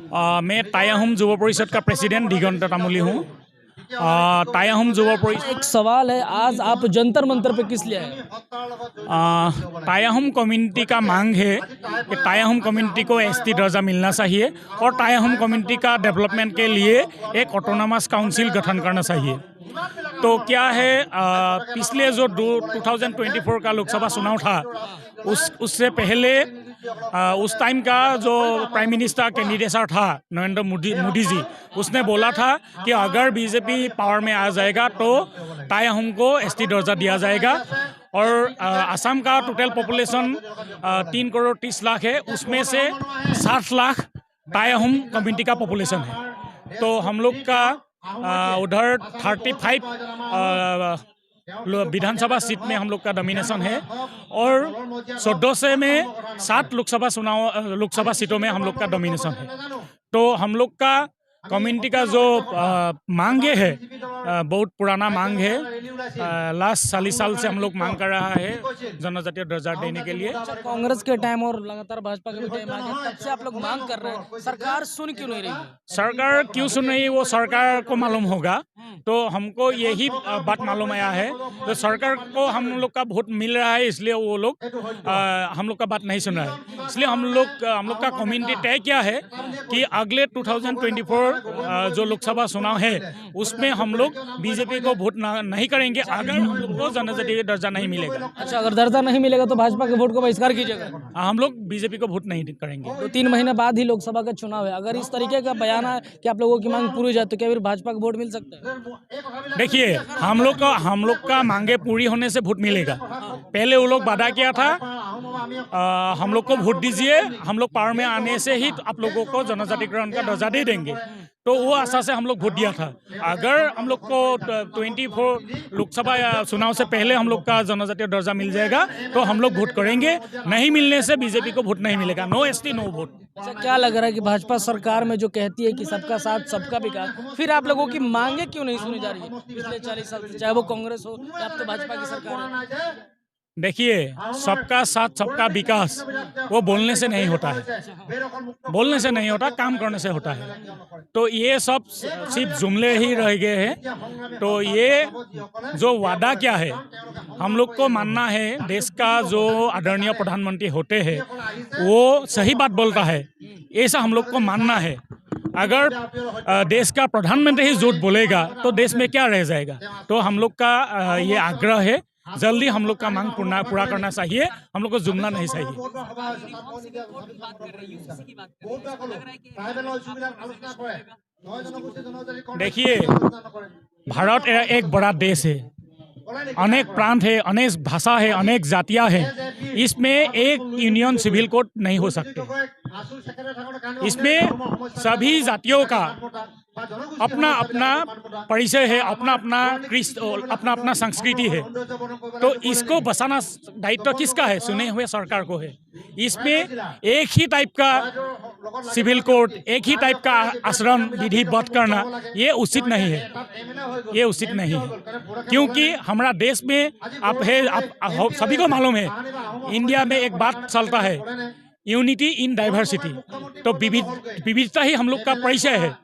मैं तायाहुम युवा परिषद का प्रेसिडेंट दिगंत तामुली हूँ। तायाहुम युवा परिषद एक सवाल है, आज आप जंतर मंतर पे किस लिए आए? तायाहुम कम्युनिटी का मांग है कि तायाहुम कम्युनिटी को एसटी दर्जा मिलना चाहिए और तायाहुम कम्युनिटी का डेवलपमेंट के लिए एक ऑटोनोमस काउंसिल गठन करना चाहिए। तो क्या है, पिछले जो 2024 का लोकसभा चुनाव था, उससे पहले उस टाइम का जो प्राइम मिनिस्टर कैंडिडेट था नरेंद्र मोदी जी, उसने बोला था कि अगर बीजेपी पावर में आ जाएगा तो तायाहुम को एसटी दर्जा दिया जाएगा। और असम का टोटल पॉपुलेशन 3 करोड़ 30 लाख है, उसमें से 60 लाख तायाहुम कम्युनिटी का पॉपुलेशन है। तो हम लोग का उधर 35 विधानसभा सीट में हम लोग का डोमिनेशन है और 14 में 7 लोकसभा सीटों में हम लोग का डोमिनेशन है। तो हम लोग का कम्युनिटी का जो मांगे है, बहुत पुराना मांग है। लास्ट 40 साल से हम लोग मांग कर रहा है जनजातीय दर्जा देने के लिए। कांग्रेस के टाइम और लगातार भाजपा के भी टाइम आ गया, तब से आप लोग मांग कर रहे हैं, सरकार सुन क्यों नहीं रही है? सरकार क्यों सुन रही है वो सरकार को मालूम होगा। तो हमको यही बात मालूम आया है, तो सरकार को हम लोग का वोट मिल रहा है, इसलिए वो लोग हम लोग का बात नहीं सुन रहा है। इसलिए हम लोग का कम्युनिटी तय किया है कि अगले 2024 जो लोकसभा चुनाव है उसमें हम लोग बीजेपी को वोट नहीं करेंगे अगर हम लोग को जनजातीय दर्जा नहीं मिलेगा। अच्छा, अगर दर्जा नहीं मिलेगा तो भाजपा के वोट को बहिष्कार कीजिएगा? हम लोग बीजेपी को वोट नहीं करेंगे। तो 3 महीने बाद ही लोकसभा का चुनाव है, अगर इस तरीके का बयान है कि आप लोगों की मांग पूरी हो जाए तो क्या फिर भाजपा का वोट मिल सकता है? देखिए, हम लोग का मांगे पूरी होने से वोट मिलेगा। पहले वो लोग वादा किया था हम लोग को वोट दीजिए, हम लोग पावर में आने से ही आप लोगों को जनजातिकरण का दर्जा दे देंगे। तो वो आशा से हम लोग वोट दिया था। अगर हम लोग को 24 लोकसभा चुनाव से पहले हम लोग का जनजातीय दर्जा मिल जाएगा तो हम लोग वोट करेंगे। नहीं मिलने से बीजेपी को वोट नहीं मिलेगा। No ST no vote. अच्छा, क्या लग रहा है कि भाजपा सरकार में जो कहती है कि सबका साथ सबका विकास, फिर आप लोगों की मांगे क्यों नहीं सुनी जा रही है पिछले 40 साल से, चाहे वो कांग्रेस हो या अब तो भाजपा की सरकार है? देखिए, सबका साथ सबका विकास वो बोलने से नहीं होता है, बोलने से नहीं होता, काम करने से होता है। तो ये सब सिर्फ जुमले ही रह गए हैं। तो ये जो वादा क्या है, हम लोग को मानना है देश का जो आदरणीय प्रधानमंत्री होते हैं वो सही बात बोलता है, ऐसा हम लोग को मानना है। अगर देश का प्रधानमंत्री ही झूठ बोलेगा तो देश में क्या रह जाएगा। तो हम लोग का ये आग्रह है, जल्दी हम लोग का मांग पूरा करना चाहिए, हम लोग को जुमला नहीं चाहिए। देखिए, भारत एक बड़ा देश है, अनेक प्रांत है, अनेक भाषा है, अनेक जातियां हैं। इसमें एक यूनियन सिविल कोड नहीं हो सकते। इसमें सभी जातियों का अपना अपना परिचय है, अपना अपना संस्कृति है। तो इसको बचाना दायित्व किसका है? चुने हुए सरकार को है। इसमें एक ही टाइप का सिविल कोड, एक ही टाइप का आचरण विधिवत करना ये उचित नहीं है, ये उचित नहीं है। क्योंकि हमारा देश में आप सभी को मालूम है, इंडिया में एक बात चलता है, यूनिटी इन डाइवर्सिटी। तो विविधता ही हम लोग का परिचय है,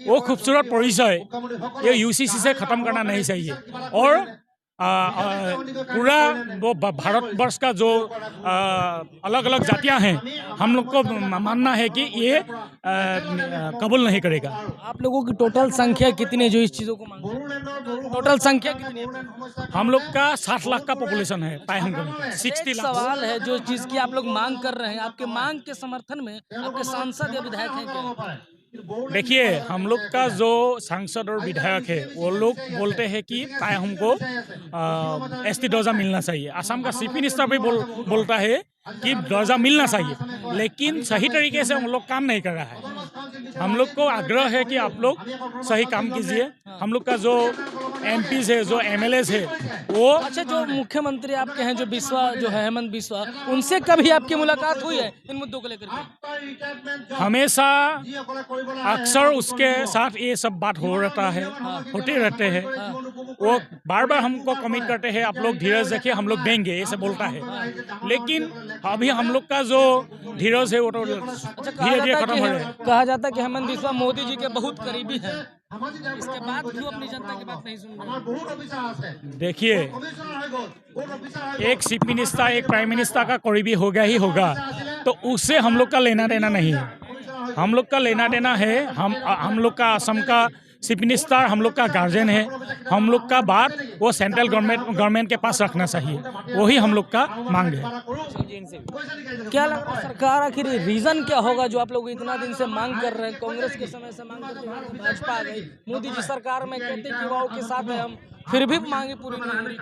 वो खूबसूरत परिचय ये यूसीसी से खत्म करना नहीं चाहिए। और पूरा वो भारतवर्ष का जो अलग अलग जातियां हैं, हम लोग को मानना है कि ये कबूल नहीं करेगा। आप लोगों की टोटल संख्या कितनी है जो इस चीज़ों को मांगते हैं? टोटल संख्या कितनी है? हम लोग का 60 लाख का पॉपुलेशन है। 60 लाख। सवाल है जो चीज़ की आप लोग मांग कर रहे हैं, आपके मांग के समर्थन में आपके सांसद या विधायक हैं क्या? देखिए, हम लोग का जो सांसद और विधायक है वो लोग बोलते हैं कि हमको एसटी दर्जा मिलना चाहिए। असम का चीफ मिनिस्टर भी बोलता है कि दर्जा मिलना चाहिए, लेकिन सही तरीके से हम लोग काम नहीं कर रहा है। हम लोग को आग्रह है कि आप लोग सही काम कीजिए। हम लोग का जो एमपीज है, जो एमएलएज है वो। अच्छा, जो मुख्यमंत्री आपके हैं, जो जो है हेमंत बिस्वा, उनसे कभी आपकी मुलाकात हुई है इन मुद्दों को लेकर के? हमेशा अक्सर उसके साथ ये सब बात होते रहते हैं। वो बार बार हमको कमिट करते हैं, आप लोग धीरज रखिए, हम लोग देंगे, ऐसे बोलता है। लेकिन अभी हम लोग का जो धीरज है वो तो धीरे धीरे खत्म हो रहा है। कहा जाता है कि हेमंत बिस्वा मोदी जी के बहुत करीबी हैं, इसके बाद क्यों अपनी जनता की बात नहीं सुन रहे? देखिए, एक चीफ मिनिस्टर, एक प्राइम मिनिस्टर का करीबी होगा ही होगा, तो उससे हम लोग का लेना देना नहीं है। हम लोग का लेना देना है, हम लोग का असम का चीफ मिनिस्टर हम लोग का गार्जियन है। हम लोग का बात वो सेंट्रल गवर्नमेंट के पास रखना चाहिए, वही हम लोग का मांग है। क्या लग रहा है सरकार आखिर रीजन क्या होगा जो आप लोग इतना दिन से मांग कर रहे हैं? कांग्रेस के समय से मांग करते हैं, भाजपा आ गई, मोदी जी सरकार में कहते हैं युवाओं के साथ है हम, फिर भी मांगे पूरी नहीं हो रही।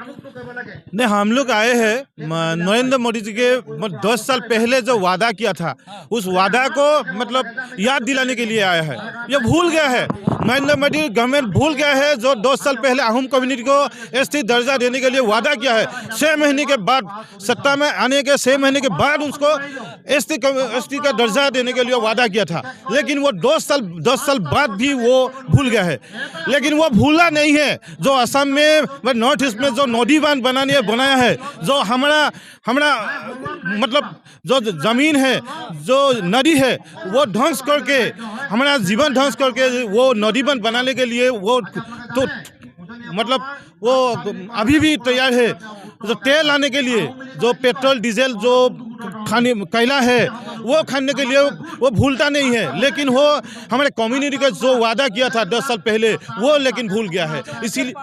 नहीं, हम लोग आए हैं नरेंद्र मोदी जी के 10 साल पहले जो वादा किया था, उस वादा को मतलब याद दिलाने के लिए आया है। ये भूल गया है, नरेंद्र मोदी गवर्नमेंट भूल गया है जो 2 साल पहले अहम कम्युनिटी को एसटी दर्जा देने के लिए वादा किया है। 6 महीने के बाद, सत्ता में आने के 6 महीने के बाद उसको एसटी का दर्जा देने के लिए वादा किया था, लेकिन वो 10 साल बाद भी वो भूल गया है। लेकिन वो भूला नहीं है जो असम में नॉर्थ ईस्ट में जो नदी बांध बनाया है, जो हमारा मतलब जो जमीन है, जो नदी है, वो ध्वंस करके, हमारा जीवन ध्वंस करके वो नदी बांध बनाने के लिए वो तो मतलब वो अभी भी तैयार है। जो तेल लाने के लिए, जो पेट्रोल डीजल जो कोयला है, वो खाने के लिए वो भूलता नहीं है। लेकिन वो हमारे कम्युनिटी का जो वादा किया था 10 साल पहले, वो लेकिन भूल गया है। इसीलिए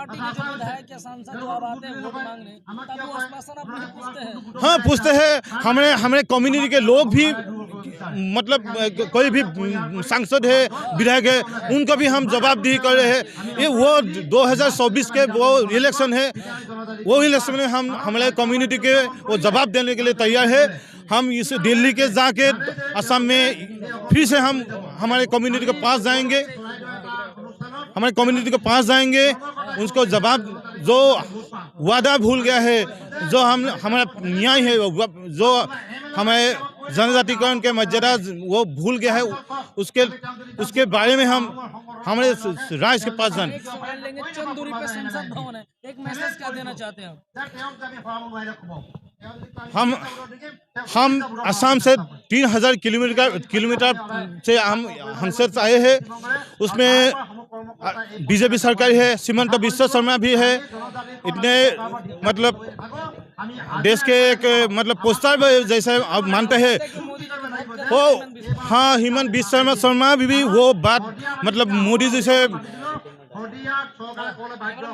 हाँ, पूछते हैं हमारे कम्युनिटी के लोग भी, मतलब कोई भी सांसद है, विधायक है, उनको भी हम जवाबदेही कर रहे हैं। ये वो 2024 के वो इलेक्शन है, वो इलेक्शन में हम हमारे कम्युनिटी के वो जवाब देने के लिए तैयार है। हम इस दिल्ली के जाके असम में फिर से हम हमारे कम्युनिटी के पास जाएंगे, उसको जवाब, जो वादा भूल गया है, जो हमारा न्याय है, जो हमारे जनजातिकरण के मर्यादा वो भूल गया है, उसके बारे में हम हमारे राज्य के पास जाएं। चंद दूरी पे संसद भवन है, एक मैसेज क्या देना चाहते हैं हम असम से 3000 किलोमीटर से हम संसद आए हैं। उसमें बीजेपी सरकार है, हिमंत बिस्वा शर्मा भी है। इतने मतलब देश के एक मतलब पोस्टर जैसे अब मानते हैं वो। हाँ, हिमंत बिस्वा शर्मा भी वो बात मतलब मोदी जी से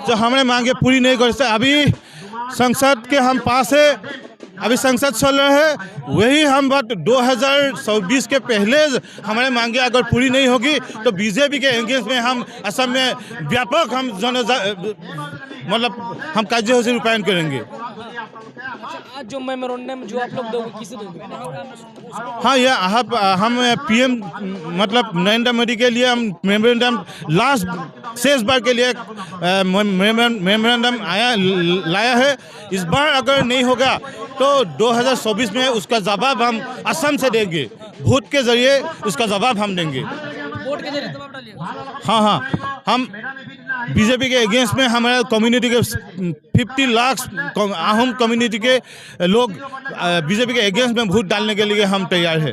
जो हमारे मांगे पूरी नहीं कर सकते। अभी संसद के हम पास है, अभी संसद चल रहा है, वही हम बात 2024 के पहले हमारे मांगे अगर पूरी नहीं होगी तो बीजेपी के अगेंस्ट में हम असम में व्यापक हम मतलब हम कार्य से रूपायन करेंगे। आज जो मेमोरेंडम जो आप लोग दोगे, किसे दोगे? हाँ, ये हम पीएम मतलब नरेंद्र मोदी के लिए हम मेमोरेंडम लास्ट शेष बार के लिए मेमोरेंडम लाया है। इस बार अगर नहीं होगा तो 2024 में उसका जवाब हम असम से देंगे, वोट के जरिए उसका जवाब हम देंगे। वोट के जरिए जवाब डालिएगा। हाँ, हम बीजेपी के अगेंस्ट में हमारे कम्युनिटी के 50 लाख अहम कम्युनिटी के लोग बीजेपी के अगेंस्ट में वोट डालने के लिए हम तैयार है।